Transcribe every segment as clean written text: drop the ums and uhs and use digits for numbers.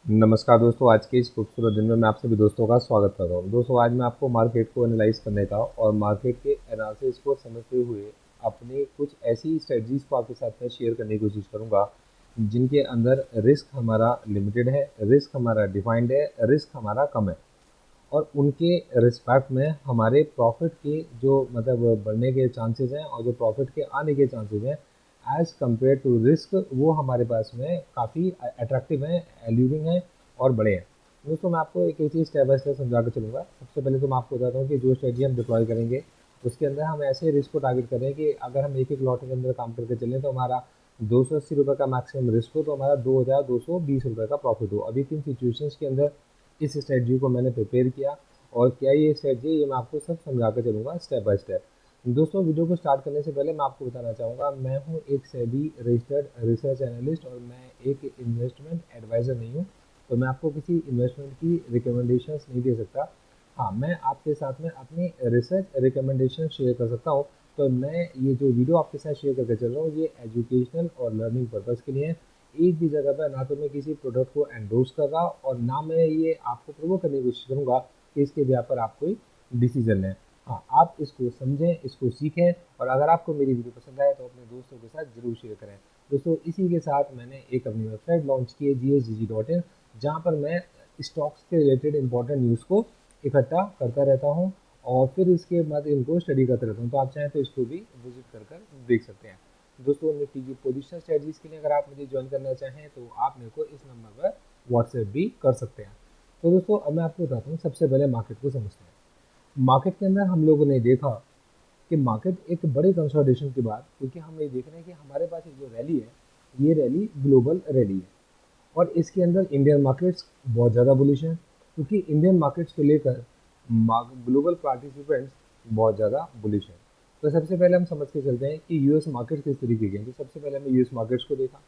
नमस्कार दोस्तों, आज के इस खूबसूरत दिन में मैं आप सभी दोस्तों का स्वागत कर रहा हूँ। दोस्तों, आज मैं आपको मार्केट को एनालाइज करने का और मार्केट के एनालिसिस को समझते हुए अपनी कुछ ऐसी स्ट्रेटजीज को आपके साथ में शेयर करने की कोशिश करूँगा जिनके अंदर रिस्क हमारा लिमिटेड है, रिस्क हमारा डिफाइंड है, रिस्क हमारा कम है और उनके रिस्पेक्ट में हमारे प्रॉफिट के जो मतलब बढ़ने के चांसेस हैं और जो प्रॉफिट के आने के चांसेस हैं एज़ कम्पेयर टू रिस्क, वो हमारे पास में काफ़ी अट्रैक्टिव हैं, एल्यूरिंग हैं और बड़े हैं। दोस्तों, मैं आपको एक एक चीज़ स्टेप बाय स्टेप समझा कर चलूँगा। सबसे पहले तो मैं आपको बताता हूँ कि जो स्ट्रेटजी हम डिप्लॉय करेंगे उसके अंदर हम ऐसे रिस्क को टारगेट करें कि अगर हम एक एक लॉट के अंदर काम करके चलें तो हमारा ₹280 का मैक्सिमम रिस्क हो तो हमारा ₹2220 का प्रॉफिट हो। अभी किन सिचुएशंस के अंदर इस स्ट्रेटजी को मैंने प्रिपेयर किया और क्या ये स्ट्रेटजी, ये मैं आपको सब समझा कर चलूँगा स्टेप बाय स्टेप। दोस्तों, वीडियो को स्टार्ट करने से पहले मैं आपको बताना चाहूँगा, मैं हूँ एक सेबी रजिस्टर्ड रिसर्च एनालिस्ट और मैं एक इन्वेस्टमेंट एडवाइज़र नहीं हूँ, तो मैं आपको किसी इन्वेस्टमेंट की रिकमेंडेशंस नहीं दे सकता। हाँ, मैं आपके साथ में अपनी रिसर्च रिकमेंडेशन शेयर कर सकता हूँ। तो मैं ये जो वीडियो आपके साथ शेयर करके चल रहा हूँ ये एजुकेशनल और लर्निंग पर्पज़ के लिए है। एक भी जगह पर ना तो मैं किसी प्रोडक्ट को एंडोर्स कर रहा और ना मैं ये आपको प्रोवोक करने की कोशिश करूँगा कि इसके बिहार पर आप कोई डिसीजन लें। हाँ, आप इसको समझें, इसको सीखें और अगर आपको मेरी वीडियो पसंद आए तो अपने दोस्तों के साथ ज़रूर शेयर करें। दोस्तों, इसी के साथ मैंने एक अपनी वेबसाइट लॉन्च की है GSGG.in, जहाँ पर मैं स्टॉक्स के रिलेटेड इंपॉर्टेंट न्यूज़ को इकट्ठा करता रहता हूँ और फिर इसके बाद इनको स्टडी करता रहता हूँ। तो आप चाहें तो इसको भी विजिट कर देख सकते हैं। दोस्तों, निफ्टी की पोजिशनल स्ट्रेटजीज के लिए अगर आप मुझे ज्वाइन करना चाहें तो आप मेरे को इस नंबर पर व्हाट्सएप भी कर सकते हैं। तो दोस्तों, अब मैं आपको बताता हूँ, सबसे पहले मार्केट को समझते हैं। मार्केट के अंदर हम लोगों ने देखा कि मार्केट एक बड़े कंसोलिडेशन के बाद, क्योंकि हम ये देख रहे हैं कि हमारे पास एक जो रैली है ये रैली ग्लोबल रैली है और इसके अंदर इंडियन मार्केट्स बहुत ज़्यादा बुलिश हैं, क्योंकि इंडियन मार्केट्स को लेकर ग्लोबल पार्टिसिपेंट्स बहुत ज़्यादा बुलिश हैं। तो सबसे पहले हम समझ के चलते हैं कि यूएस मार्केट्स किस तरीके के हैं। तो सबसे पहले हमें यूएस मार्केट्स को देखा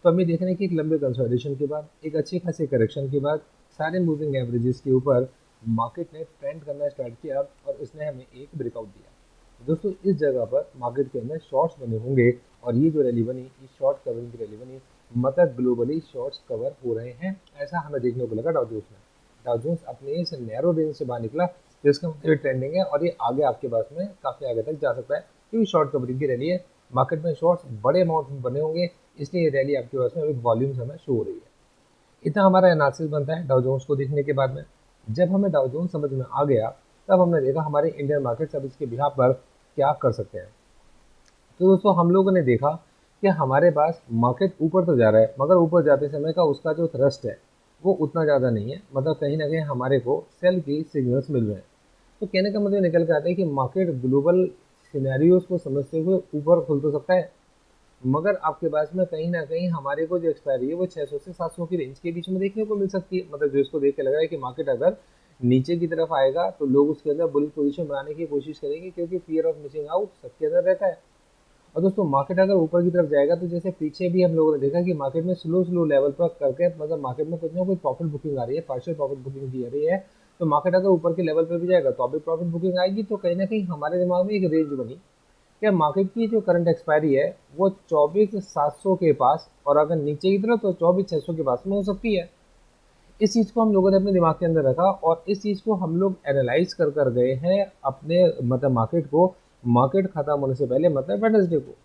तो हमें देखना है कि एक लंबे कंसोलिडेशन के बाद, एक अच्छे खासे करेक्शन के बाद, सारे मूविंग एवरेजेस के ऊपर मार्केट ने ट्रेंड करना स्टार्ट किया और इसने हमें एक ब्रेकआउट दिया। दोस्तों, इस जगह पर मार्केट के अंदर शॉर्ट्स बने होंगे और ये जो रैली बनी, इस शॉर्ट कवरिंग की रैली बनी, मतलब ग्लोबली शॉर्ट्स कवर हो रहे हैं, ऐसा हमें देखने को लगा। डाउ जोन्स में डाउ जोन्स अपने इस नैरो रेंज से बाहर निकला जिसका मतलब ट्रेंडिंग है और ये आगे आपके पास में काफ़ी आगे तक जा सकता है, क्योंकि शॉर्ट कवरिंग की रैली है। मार्केट में शॉर्ट्स बड़े अमाउंट में बने होंगे, इसलिए ये रैली आपके पास में अभी वॉल्यूम्स हमें शो हो रही है। इतना हमारा एनालिसिस बनता है डाउ जोन्स को देखने के बाद में। जब हमें डाउ जोन्स समझ में आ गया तब हमने देखा हमारे इंडियन मार्केट्स अब इसके बिहार पर क्या कर सकते हैं। तो दोस्तों, हम लोगों ने देखा कि हमारे पास मार्केट ऊपर तो जा रहा है मगर ऊपर जाते समय का उसका जो थ्रस्ट है वो उतना ज़्यादा नहीं है, मतलब कहीं ना कहीं हमारे को सेल की सिग्नल्स मिल रहे हैं। तो कहने का मतलब निकल के आता है कि मार्केट ग्लोबल सिनेरियोज को समझते हुए ऊपर खुल तो सकता है, मगर आपके पास में कहीं ना कहीं हमारे को जो एक्सपायरी है वो 600 से 700 की रेंज के बीच में देखने को मिल सकती है। मतलब जो इसको देख के लग रहा है कि मार्केट अगर नीचे की तरफ आएगा तो लोग उसके अंदर बुलिश पोजीशन बनाने की कोशिश करेंगे, क्योंकि फियर ऑफ मिसिंग आउट सबके अंदर रहता है। और दोस्तों, मार्केट अगर ऊपर की तरफ जाएगा तो जैसे पीछे भी हम लोगों ने देखा कि मार्केट में स्लो स्लो लेवल पर करके, मतलब मार्केट में कुछ ना कुछ प्रॉफिट बुकिंग आ रही है, पार्शियल प्रॉफिट बुकिंग की आ रही है। तो मार्केट अगर ऊपर के लेवल पर भी जाएगा तो अभी प्रॉफिट बुकिंग आएगी, तो कहीं ना कहीं हमारे दिमाग में एक रेंज बनी क्या मार्केट की जो करंट एक्सपायरी है वो 24,700 के पास, और अगर नीचे की तरफ तो 24,600 के पास में हो सकती है। इस चीज़ को हम लोगों ने अपने दिमाग के अंदर रखा और इस चीज़ को हम लोग एनालाइज कर गए हैं अपने मतलब मार्केट को, मार्केट खत्म होने से पहले, मतलब वेडनेसडे को।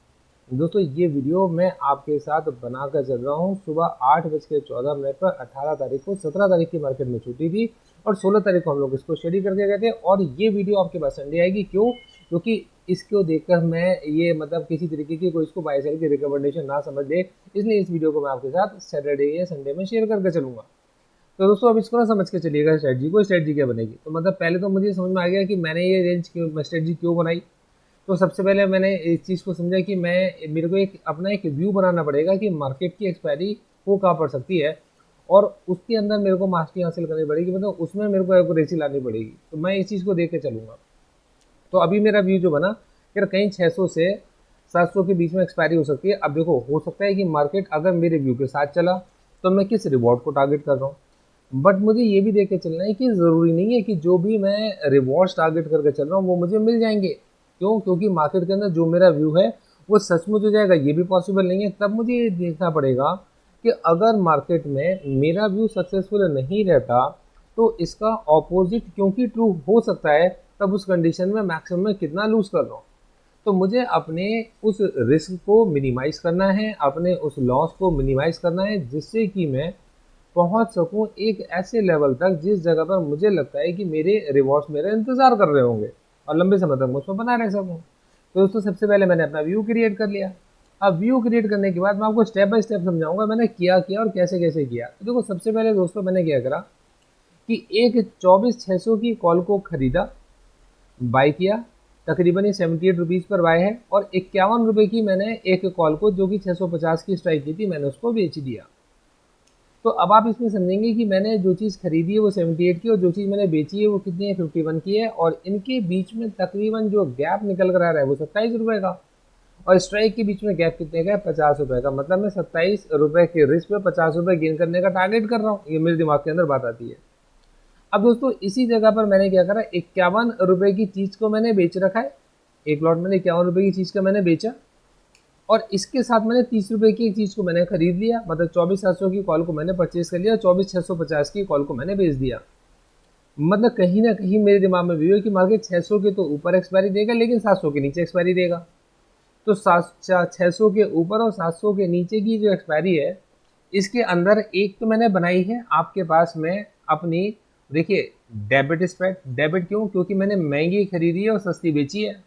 दोस्तों, ये वीडियो मैं आपके साथ बनाकर चल रहा हूँ सुबह 8:14 पर 18 तारीख को। 17 तारीख की मार्केट में छुट्टी थी और 16 तारीख को हम लोग इसको स्टडी करके गए थे और ये वीडियो आपके पास संडे आएगी। क्यों? क्योंकि इसको देखकर मैं ये मतलब किसी तरीके की कोई इसको बाय सेल की रिकमेंडेशन ना समझ ले, इसलिए इस वीडियो को मैं आपके साथ सैटरडे या संडे में शेयर करके चलूँगा। तो दोस्तों, अब इसको ना समझ के चलिएगा स्ट्रेटजी को, स्ट्रेटजी क्या बनेगी। तो मतलब पहले तो मुझे समझ में आ गया कि मैंने ये रेंज क्यों, स्ट्रेटजी क्यों बनाई। तो सबसे पहले मैंने इस चीज़ को समझा कि मेरे को एक अपना एक व्यू बनाना पड़ेगा कि मार्केट की एक्सपायरी हो कहाँ पड़ सकती है और उसके अंदर मेरे को मास्टरी हासिल करनी पड़ेगी, मतलब उसमें मेरे को एक्यूरेसी लानी पड़ेगी। तो मैं इस चीज़ को देख के चलूँगा। तो अभी मेरा व्यू जो बना यार, कहीं 600 से 700 के बीच में एक्सपायरी हो सकती है। अब देखो, हो सकता है कि मार्केट अगर मेरे व्यू के साथ चला तो मैं किस रिवॉर्ड को टारगेट कर रहा हूँ, बट मुझे ये भी देख के चलना है कि ज़रूरी नहीं है कि जो भी मैं रिवॉर्ड्स टारगेट करके चल रहा हूँ वो मुझे मिल जाएंगे। क्यों? क्योंकि मार्केट के अंदर जो मेरा व्यू है वो सचमुच हो जाएगा ये भी पॉसिबल नहीं है। तब मुझे ये देखना पड़ेगा कि अगर मार्केट में मेरा व्यू सक्सेसफुल नहीं रहता तो इसका ऑपोजिट क्योंकि ट्रू हो सकता है, तब उस कंडीशन में मैक्सिमम में कितना लूज कर रहा हूँ। तो मुझे अपने उस रिस्क को मिनिमाइज करना है, अपने उस लॉस को मिनिमाइज करना है, जिससे कि मैं पहुंच सकूं एक ऐसे लेवल तक जिस जगह पर मुझे लगता है कि मेरे रिवॉर्ड्स मेरा इंतजार कर रहे होंगे और लंबे समय तक मैं उसमें बना रह सकूं। तो दोस्तों सबसे पहले मैंने अपना व्यू क्रिएट कर लिया। अब व्यू क्रिएट करने के बाद मैं आपको स्टेप बाय स्टेप समझाऊंगा मैंने क्या किया और कैसे कैसे किया। तो देखो सबसे पहले दोस्तों मैंने क्या करा कि एक 24,600 की कॉल को खरीदा, बाय किया। तकरीबन ये 78 रुपीज़ पर बाय है। और 51 रुपये की मैंने एक कॉल को जो कि 650 की स्ट्राइक की थी मैंने उसको बेच दिया। तो अब आप इसमें समझेंगे कि मैंने जो चीज़ खरीदी है वो 78 की और जो चीज़ मैंने बेची है वो कितनी है, 51 की है। और इनके बीच में तकरीबन जो गैप निकल कर आ रहा है वो 27 रुपये का। और स्ट्राइक के बीच में गैप कितने का है, 50 रुपये का। मतलब मैं 27 रुपये के रिस्क पे 50 रुपये गेन करने का टारगेट कर रहा हूँ। ये मेरे दिमाग के अंदर बात आती है। अब दोस्तों इसी जगह पर मैंने क्या करा, 51 रुपये की चीज़ को मैंने बेच रखा है। एक लॉट मैंने 51 रुपये की चीज़ का मैंने बेचा और इसके साथ मैंने 30 रुपये की एक चीज़ को मैंने खरीद लिया। मतलब 24,700 की कॉल को मैंने परचेज कर लिया, 24,650 की कॉल को मैंने बेच दिया। मतलब कहीं ना कहीं मेरे दिमाग में भी है कि मार्केट 600 के तो ऊपर एक्सपायरी देगा लेकिन 700 के नीचे एक्सपायरी देगा। तो 600 के ऊपर और 700 के नीचे की जो एक्सपायरी है इसके अंदर एक तो मैंने बनाई है आपके पास में अपनी, देखिए, डेबिट स्प्रेड। डेबिट क्यों, क्योंकि मैंने महंगी खरीदी है और सस्ती बेची है,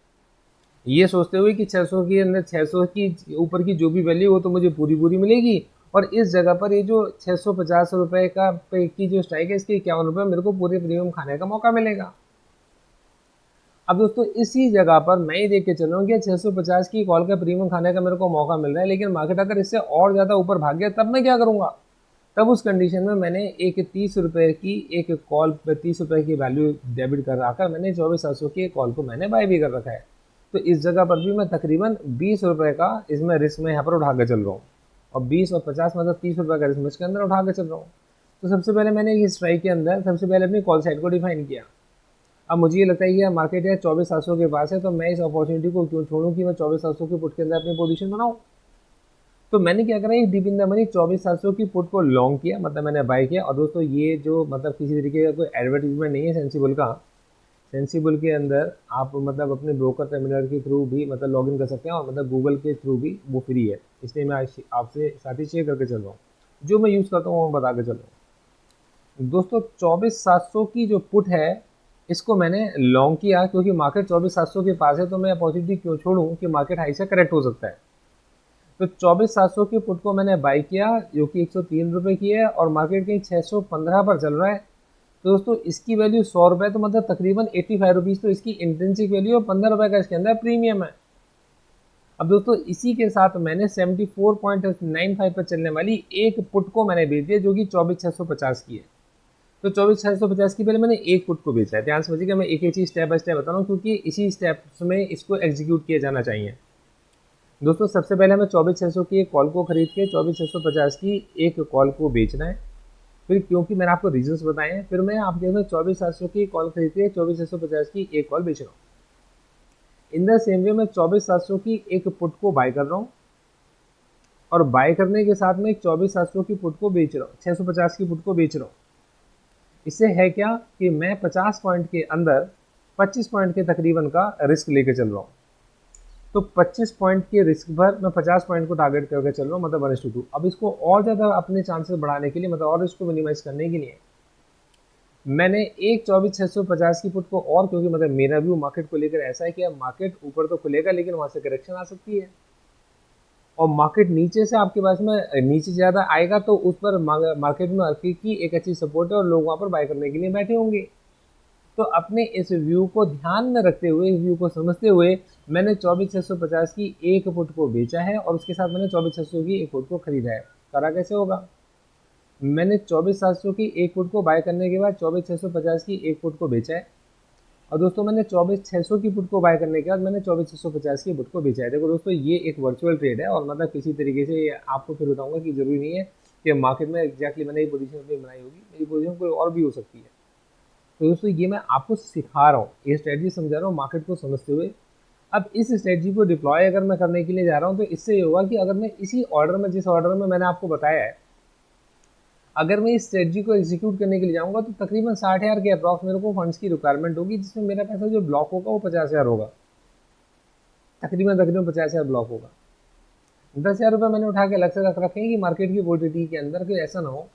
ये सोचते हुए कि 600 के अंदर 600 की ऊपर की जो भी वैल्यू वो तो मुझे पूरी पूरी मिलेगी। और इस जगह पर ये जो 650 रुपये का पे की जो स्ट्राइक है इसके 51 रुपये मेरे को पूरे प्रीमियम खाने का मौका मिलेगा। अब दोस्तों इसी जगह पर मैं ही देख के चल रहा हूँ कि 650 की कॉल का प्रीमियम खाने का मेरे को मौका मिल रहा है, लेकिन मार्केट अगर इससे और ज़्यादा ऊपर भाग गया तब मैं क्या करूँगा। तब उस कंडीशन में मैंने एक 30 रुपये की एक कॉल पे 30 रुपये की वैल्यू डेबिट कर रखा, मैंने 24,700 की कॉल को मैंने बाय भी कर रखा है। तो इस जगह पर भी मैं तकरीबन 20 रुपये का इसमें रिस्क में यहाँ पर उठा के चल रहा हूँ। और 20 और 50 मतलब 30 रुपये का रिस्क में इसके अंदर उठा के चल रहा हूँ। तो सबसे पहले मैंने इस स्ट्राइक के अंदर सबसे पहले अपनी कॉल साइड को डिफाइन किया। अब मुझे ये लगता है कि यार मार्केट है 24,700 के पास है, तो मैं इस अपॉर्चुनिटी को क्यों छोड़ूं कि मैं 24,700 के पुट के अंदर अपनी पोजीशन बनाऊं। तो मैंने क्या करा, एक डीप इन द मनी 24,700 की पुट को लॉन्ग किया, मतलब मैंने बाय किया। और दोस्तों ये जो मतलब किसी तरीके का कोई एडवर्टीजमेंट नहीं है सेंसिबल का। सेंसिबल के अंदर आप मतलब अपने ब्रोकर टर्मिनल के थ्रू भी मतलब लॉगिन कर सकते हैं और मतलब गूगल के थ्रू भी वो फ्री है। इसलिए मैं आपसे साथ ही शेयर करके चल रहा हूँ, जो मैं यूज़ करता हूँ वो बता के चल रहा हूँ। दोस्तों 24,700 की जो पुट है इसको मैंने लॉन्ग किया क्योंकि मार्केट 24,700 के पास है, तो मैं अपॉर्चुनिटी क्यों छोड़ूं कि मार्केट हाई से करेक्ट हो सकता है। तो 24,700 की पुट को मैंने बाई किया जो कि 103 रुपये की है और मार्केट कहीं 615 पर चल रहा है। तो दोस्तों इसकी वैल्यू 100 रुपये, तो मतलब तकरीबन 85 रुपीज़ तो इसकी इंट्रिंसिक वैल्यू और 15 रुपये का इसके अंदर प्रीमियम है। अब दोस्तों इसी के साथ मैंने 74.95 पर चलने वाली एक पुट को मैंने बेच दिया जो कि 24,650 की है। तो 24,650 की पहले मैंने एक पुट को बेचा है। ध्यान समझिएगा, मैं एक एक चीज़ स्टेप बाय स्टेप बता रहा हूँ क्योंकि इसी स्टेप्स में इसको एग्जीक्यूट किया जाना चाहिए। दोस्तों सबसे पहले हमें 24,600 की एक कॉल को खरीद के 24,650 की एक कॉल को बेचना है। फिर क्योंकि मैंने आपको रीजंस बताए हैं, फिर मैं आपके में 24,700 की कॉल खरीद के 24,650 की एक कॉल बेच रहा हूँ। इन द सेम वे मैं 24,700 की एक पुट को बाय कर रहा हूँ और बाय करने के साथ में 24,700 की पुट को बेच रहा हूँ, 650 की पुट को बेच रहा हूँ। इससे है क्या कि मैं 50 पॉइंट के अंदर 25 पॉइंट के तकरीबन का रिस्क लेके चल रहा हूँ। तो 25 पॉइंट के रिस्क पर मैं 50 पॉइंट को टारगेट करके चल रहा हूँ, मतलब 1:2। अब इसको और ज़्यादा अपने चांसेस बढ़ाने के लिए, मतलब और रिस्क को मिनिमाइज करने के लिए मैंने एक 24,650 की पुट को और, क्योंकि मतलब मेरा व्यू मार्केट को लेकर ऐसा है कि अब मार्केट ऊपर तो खुलेगा लेकिन वहाँ से करेक्शन आ सकती है और मार्केट नीचे से आपके पास में नीचे ज़्यादा आएगा तो उस पर मार्केट में मार्केट की एक अच्छी सपोर्ट है और लोग वहाँ पर बाय करने के लिए बैठे होंगे। तो अपने इस व्यू को ध्यान में रखते हुए, इस व्यू को समझते हुए मैंने 24,650 की एक पुट को बेचा है और उसके साथ मैंने 24,600 की एक पुट को खरीदा है। करा कैसे होगा, मैंने 24,700 की एक पुट को बाय करने के बाद 24,650 की एक पुट को बेचा है और दोस्तों मैंने 24,600 की पुट को बाय करने के बाद मैंने 24,650 की पुट को बेचा है। देखो दोस्तों ये एक वर्चुअल ट्रेड है और मतलब किसी तरीके से आपको फिर बताऊंगा कि जरूरी नहीं है कि मार्केट में एग्जैक्टली मैंने ये पोजीशन अपनी बनाई होगी, मेरी पोजीशन कोई और भी हो सकती है। तो दोस्तों ये मैं आपको सिखा रहा हूँ, ये स्ट्रेटजी समझा रहा हूँ मार्केट को समझते हुए। अब इस स्ट्रेटजी को डिप्लॉय अगर मैं करने के लिए जा रहा हूँ तो इससे ये होगा कि अगर मैं इसी ऑर्डर में, जिस ऑर्डर में मैंने आपको बताया है अगर मैं इस स्ट्रेटजी को एग्जीक्यूट करने के लिए जाऊंगा तो तकरीबन 60,000 के अप्रॉक्स मेरे को फंड्स की रिक्वायरमेंट होगी, जिसमें मेरा पैसा जो ब्लॉक होगा वो 50,000 होगा, तकरीबन तकरीबन 50,000 ब्लॉक होगा। 10,000 रुपये मैंने उठा के अलग से रख रखे हैं कि मार्केट की वोलेटिलिटी के अंदर कोई ऐसा ना हो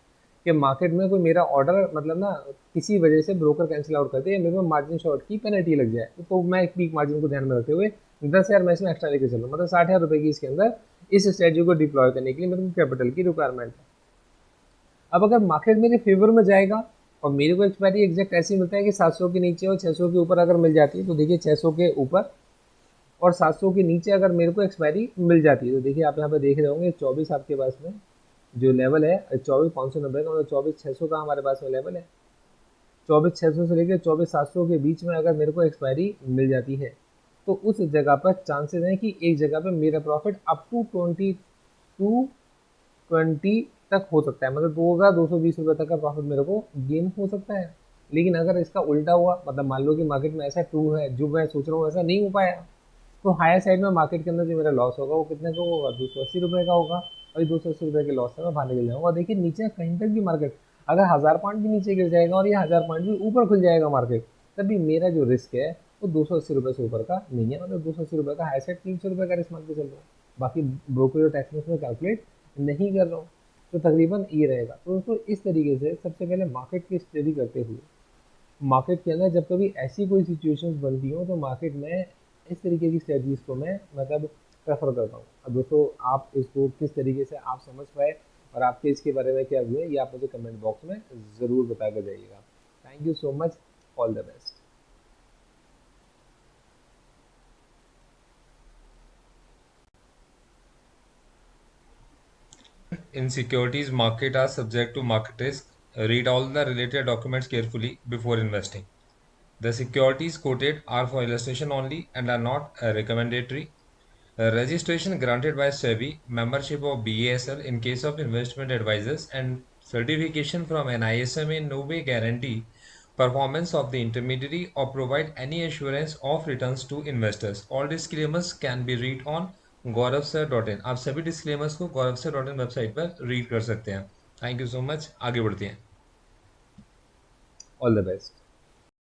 कि मार्केट में कोई मेरा ऑर्डर मतलब ना किसी वजह से ब्रोकर कैंसिल आउट करते या मेरे को मार्जिन शॉर्ट की पेनल्टी लग जाए, तो मैं एक पीक मार्जिन को ध्यान में रखते हुए 10,000 मैं इसमें एक्स्ट्रा लेके चलूँ, मतलब 60,000 रुपये की इसके अंदर इस स्ट्रेटजी को डिप्लॉय करने के लिए मेरे को कैपिटल की रिक्वायरमेंट है। अब अगर मार्केट मेरे फेवर में जाएगा और मेरे को एक्सपायरी एग्जैक्ट ऐसे ही मिलता है कि 700 के नीचे और 600 के ऊपर अगर मिल जाती है, तो देखिए 600 के ऊपर और 700 के नीचे अगर मेरे को एक्सपायरी मिल जाती है, तो देखिए आप यहाँ पे देख रहे होंगे 24 आपके पास में जो लेवल है 24,590 का, मतलब 24,600 का हमारे पास में लेवल है। 24,600 से लेकर 24,700 के बीच में अगर मेरे को एक्सपायरी मिल जाती है, तो उस जगह पर चांसेस हैं कि एक जगह पर मेरा प्रॉफिट अप टू 20 तक हो सकता है, मतलब 2,220 रुपये तक का प्रॉफिट मेरे को गेन हो सकता है। लेकिन अगर इसका उल्टा हुआ, मतलब मान लो कि मार्केट में ऐसा ट्रू है जो मैं सोच रहा हूँ ऐसा नहीं हो पाया, तो हायर साइड में मार्केट के अंदर जो मेरा लॉस होगा वो कितने का होगा, 280 रुपये का होगा। और 280 रुपये के लॉस से मैं बाहर निकल जाऊंगा। देखिए नीचे कहीं तक भी मार्केट अगर 1000 पॉइंट भी नीचे गिर जाएगा और ये 1000 पॉइंट भी ऊपर खुल जाएगा मार्केट, तब भी मेरा जो रिस्क है वो 280 रुपये से ऊपर का नहीं है, मतलब 280 रुपये का हाई साइड 300 रुपये का रिस्क मान के चल रहा हूँ। बाकी ब्रोकरेज और टैक्स में उसमें कैलकुलेट नहीं कर रहा हूँ, तो तकरीबन ये रहेगा। तो दोस्तों इस तरीके से सबसे पहले मार्केट की स्टडी करते हुए मार्केट के अंदर जब कभी ऐसी कोई सिचुएशंस बनती हो तो मार्केट में इस तरीके की स्ट्रेटजीज को मैं मतलब प्रेफर करता हूँ। अब दोस्तों आप इसको किस तरीके से आप समझ पाए और आपके इसके बारे में क्या व्यू है, ये आप मुझे कमेंट बॉक्स में ज़रूर बता कर जाइएगा। Thank you so much, all the best. In securities market are subject to market risk. Read all the related documents carefully before investing. The securities quoted are for illustration only and are not recommendatory. Registration granted by SEBI, membership of BASL in case of investment advisors, and certification from NISM in no way guarantee performance of the intermediary or provide any assurance of returns to investors. All disclaimers can be read on gauravsir.in. आप सभी disclaimers को gauravsir.in website पर read कर सकते हैं। Thank you so much, आगे बढ़ते हैं। All the best.